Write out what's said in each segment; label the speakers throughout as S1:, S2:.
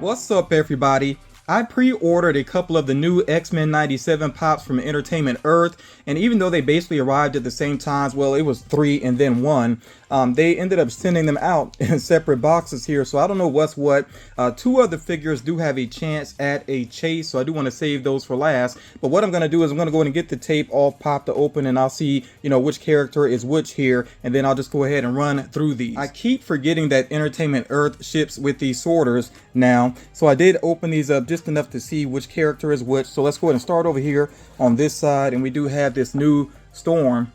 S1: What's up, everybody? I pre-ordered a couple of the new X-Men 97 pops from Entertainment Earth, and even though they basically arrived at the same times, well, it was 3 and then 1, they ended up sending them out in separate boxes here, so I don't know what's what. 2 of the figures do have a chance at a chase, so I do want to save those for last. But what I'm going to do is I'm going to go ahead and get the tape off pop to open, and I'll see, which character is which here, and then I'll just go ahead and run through these. I keep forgetting that Entertainment Earth ships with these sorters now, so I did open these up just enough to see which character is which. So let's go ahead and start over here on this side, and we do have this new Storm.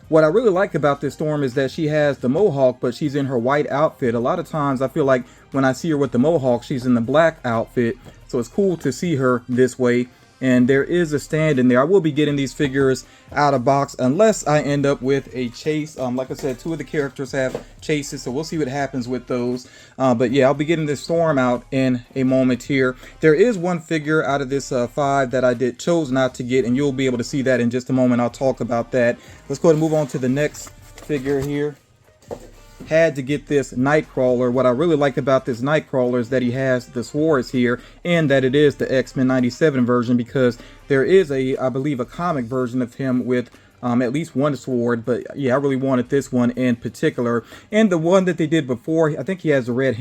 S1: What I really like about this Storm is that she has the mohawk, but she's in her white outfit. A lot of times I feel like when I see her with the mohawk, she's in the black outfit, so it's cool to see her this way. And there is a stand in there. I will be getting these figures out of box unless I end up with a chase. Like I said, 2 of the characters have chases, so we'll see what happens with those. But yeah, I'll be getting this Storm out in a moment here. There is one figure out of this 5 that I chose not to get, and you'll be able to see that in just a moment. I'll talk about that. Let's go ahead and move on to the next figure here. Had to get this Nightcrawler. What I really like about this Nightcrawler is that he has the swords here, and that it is the X-Men 97 version, because there is I believe a comic version of him with at least one sword. But yeah, I really wanted this one in particular, and the one that they did before, I think he has a red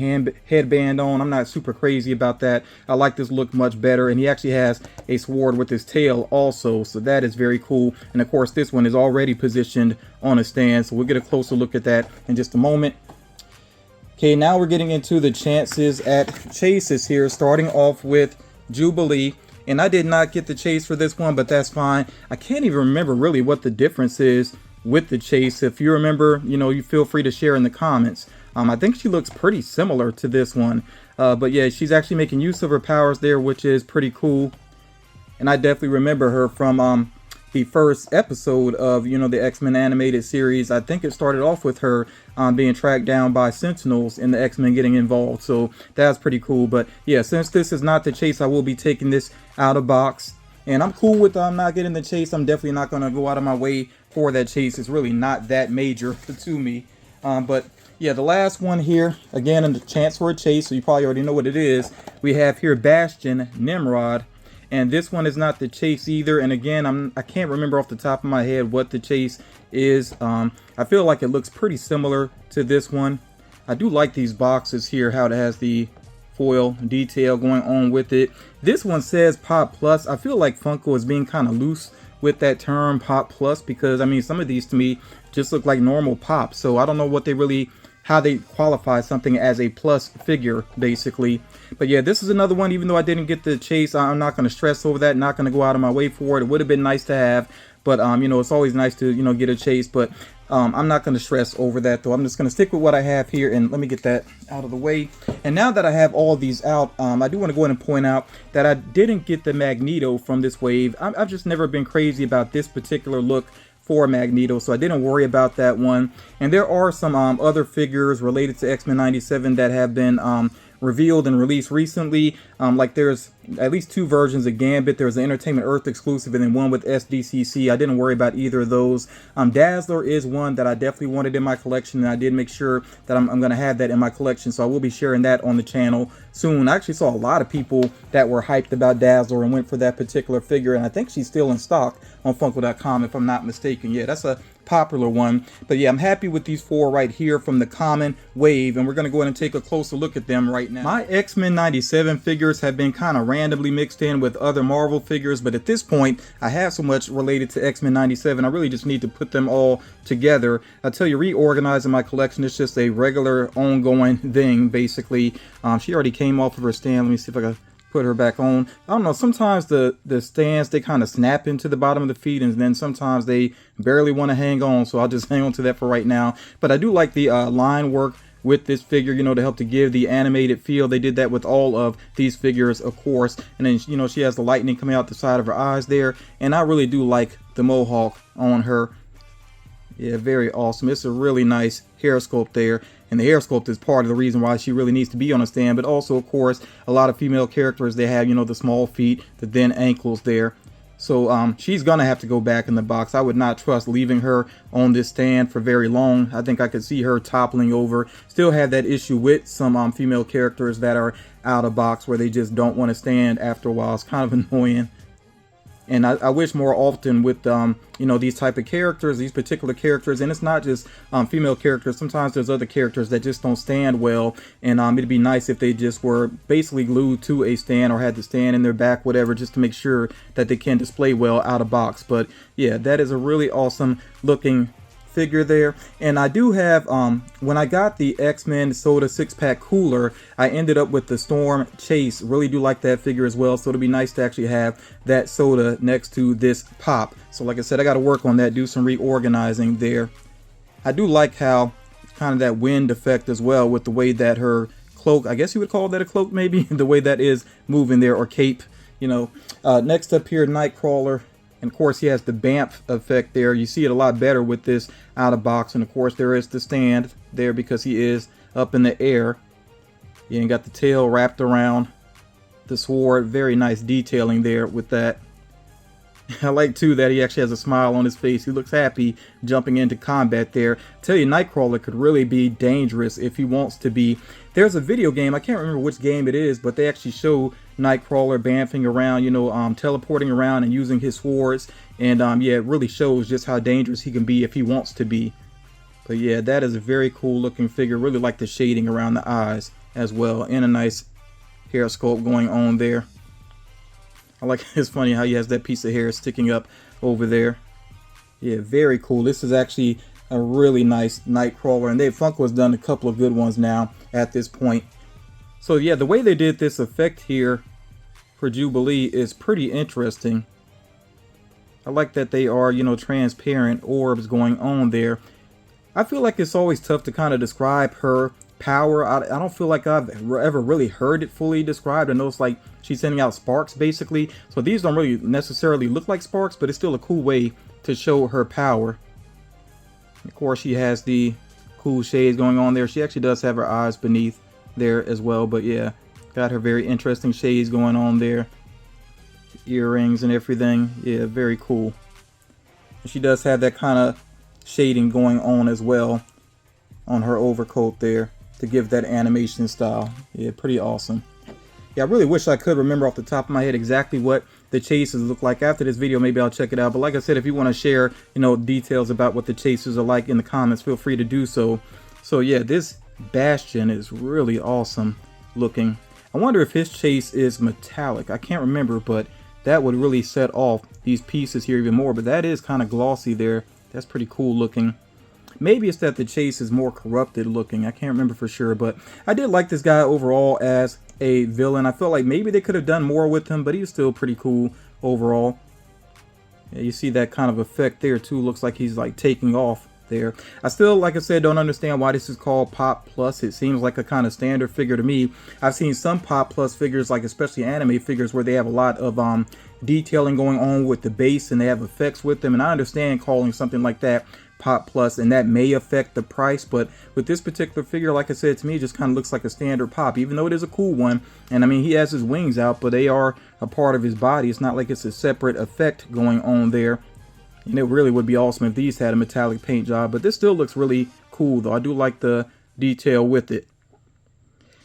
S1: headband on. I'm not super crazy about that. I like this look much better, and he actually has a sword with his tail also, so that is very cool. And of course, this one is already positioned on a stand, so we'll get a closer look at that in just a moment. Okay, now we're getting into the chances at chases here, starting off with Jubilee. And I did not get the chase for this one, but that's fine. I can't even remember really what the difference is with the chase. If you remember, you feel free to share in the comments. I think she looks pretty similar to this one. But yeah, she's actually making use of her powers there, which is pretty cool. And I definitely remember her from the first episode of, the X-Men animated series. I think it started off with her being tracked down by Sentinels and the X-Men getting involved. So that's pretty cool. But yeah, since this is not the chase, I will be taking this out of box. And I'm cool with not getting the chase. I'm definitely not going to go out of my way for that chase. It's really not that major to me. But yeah, the last one here, again, a chance for a chase. So you probably already know what it is. We have here Bastion, Nimrod. And this one is not the chase either. And again, I can't remember off the top of my head what the chase is. I feel like it looks pretty similar to this one. I do like these boxes here, how it has the foil detail going on with it. This one says Pop Plus. I feel like Funko is being kind of loose with that term Pop Plus, because I mean, some of these to me just look like normal pops. So I don't know what how they qualify something as a plus figure, basically. But yeah, this is another one. Even though I didn't get the chase, I'm not going to stress over that. Not going to go out of my way for it. It would have been nice to have, but it's always nice to get a chase. But I'm not going to stress over that, though. I'm just going to stick with what I have here, and let me get that out of the way. And now that I have all of these out, I do want to go ahead and point out that I didn't get the Magneto from this wave. I've just never been crazy about this particular look for Magneto, so I didn't worry about that one. And there are some other figures related to X-Men 97 that have been revealed and released recently. Like there's at least 2 versions of Gambit. There's an Entertainment Earth exclusive and then one with SDCC. I didn't worry about either of those. Dazzler is one that I definitely wanted in my collection, and I did make sure that I'm going to have that in my collection, so I will be sharing that on the channel soon. I actually saw a lot of people that were hyped about Dazzler and went for that particular figure, and I think she's still in stock on Funko.com if I'm not mistaken. Yeah, that's a popular one. But yeah, I'm happy with these 4 right here from the common wave, and we're going to go ahead and take a closer look at them right now. My X-Men 97 figures have been kind of randomly mixed in with other Marvel figures, but at this point I have so much related to X-Men 97, I really just need to put them all together. I tell you, reorganizing my collection is just a regular ongoing thing, basically. She already came off of her stand. Let me see if I can put her back on. I don't know, sometimes the stands, they kind of snap into the bottom of the feet, and then sometimes they barely want to hang on, so I'll just hang on to that for right now. But I do like the line work with this figure, to help to give the animated feel. They did that with all of these figures, of course. And then she has the lightning coming out the side of her eyes there, and I really do like the mohawk on her. Yeah, very awesome. It's a really nice hair sculpt there, and the hair sculpt is part of the reason why she really needs to be on a stand. But also, of course, a lot of female characters, they have the small feet, the thin ankles there. So she's gonna have to go back in the box. I would not trust leaving her on this stand for very long. I think I could see her toppling over. Still have that issue with some female characters that are out of box where they just don't want to stand after a while. It's kind of annoying. And I wish more often with, you know, these type of characters, these particular characters, and it's not just female characters. Sometimes there's other characters that just don't stand well. And it'd be nice if they just were basically glued to a stand or had the stand in their back, whatever, just to make sure that they can display well out of box. But yeah, that is a really awesome looking figure there. And I do have, when I got the X-Men Soda 6-pack cooler, I ended up with the Storm Chase. Really do like that figure as well, so it'll be nice to actually have that soda next to this pop. So like I said, I got to work on that, do some reorganizing there. I do like how kind of that wind effect as well, with the way that her cloak, I guess you would call that a cloak maybe, the way that is moving there, or cape, you know. Next up here, Nightcrawler. And of course he has the BAMF effect there. You see it a lot better with this out of box. And of course there is the stand there because he is up in the air. You got the tail wrapped around the sword. Very nice detailing there with that. I like too that he actually has a smile on his face. He looks happy jumping into combat there. I tell you, Nightcrawler could really be dangerous if he wants to be. There's a video game, I can't remember which game it is, but they actually show Nightcrawler bamfing around, you know, teleporting around and using his swords. And yeah, it really shows just how dangerous he can be if he wants to be. But yeah, that is a very cool looking figure. Really like the shading around the eyes as well, and a nice hair sculpt going on there. I like, it's funny how he has that piece of hair sticking up over there. Yeah, very cool. This is actually a really nice Nightcrawler, and Funko has done a couple of good ones now at this point. So yeah, the way they did this effect here for Jubilee is pretty interesting. I like that they are, you know, transparent orbs going on there. I feel like it's always tough to kind of describe her power. I don't feel like I've ever really heard it fully described. I know it's like she's sending out sparks basically. So these don't really necessarily look like sparks, but it's still a cool way to show her power. Of course, she has the cool shades going on there. She actually does have her eyes beneath there as well, but yeah, got her very interesting shades going on there. Earrings and everything. Yeah, very cool. And she does have that kind of shading going on as well on her overcoat there to give that animation style. Yeah, pretty awesome. Yeah, I really wish I could remember off the top of my head exactly what the chases look like. After this video, maybe I'll check it out. But like I said, if you want to share, you know, details about what the chases are like in the comments, feel free to do so. So yeah, this Bastion is really awesome looking. I wonder if his chase is metallic. I can't remember, but that would really set off these pieces here even more. But that is kind of glossy there. That's pretty cool looking. Maybe it's that the chase is more corrupted looking. I can't remember for sure, but I did like this guy overall as a villain. I felt like maybe they could have done more with him, but he's still pretty cool overall. Yeah, you see that kind of effect there too. Looks like he's like taking off there. I still, like I said, don't understand why this is called Pop Plus. It seems like a kind of standard figure to me. I've seen some Pop Plus figures, like especially anime figures, where they have a lot of detailing going on with the base and they have effects with them, and I understand calling something like that Pop Plus, and that may affect the price. But with this particular figure, like I said, to me it just kind of looks like a standard Pop, even though it is a cool one. And I mean, he has his wings out, but they are a part of his body. It's not like it's a separate effect going on there. And it really would be awesome if these had a metallic paint job, but this still looks really cool though. I do like the detail with it.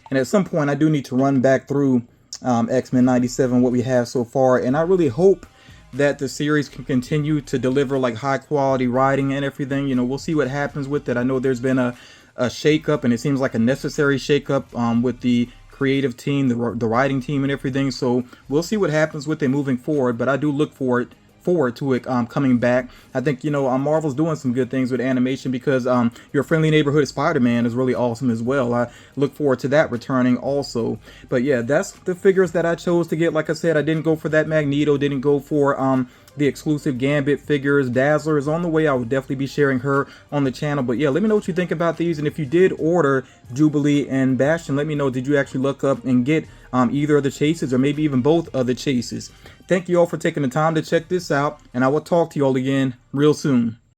S1: And at some point I do need to run back through X-Men 97, what we have so far, and I really hope that the series can continue to deliver like high quality writing and everything. You know, we'll see what happens with it. I know there's been a shakeup, and it seems like a necessary shakeup with the creative team, the writing team and everything. So we'll see what happens with it moving forward, but I do look forward to it coming back. I think, you know, Marvel's doing some good things with animation, because Your Friendly Neighborhood Spider-Man is really awesome as well. I look forward to that returning also. But yeah, that's the figures that I chose to get. Like I said, I didn't go for that Magneto, didn't go for the exclusive Gambit figures. Dazzler is on the way. I would definitely be sharing her on the channel. But yeah, let me know what you think about these, and if you did order Jubilee and Bastion, let me know, did you actually look up and get either of the chases, or maybe even both of the chases? Thank you all for taking the time to check this out, and I will talk to you all again real soon.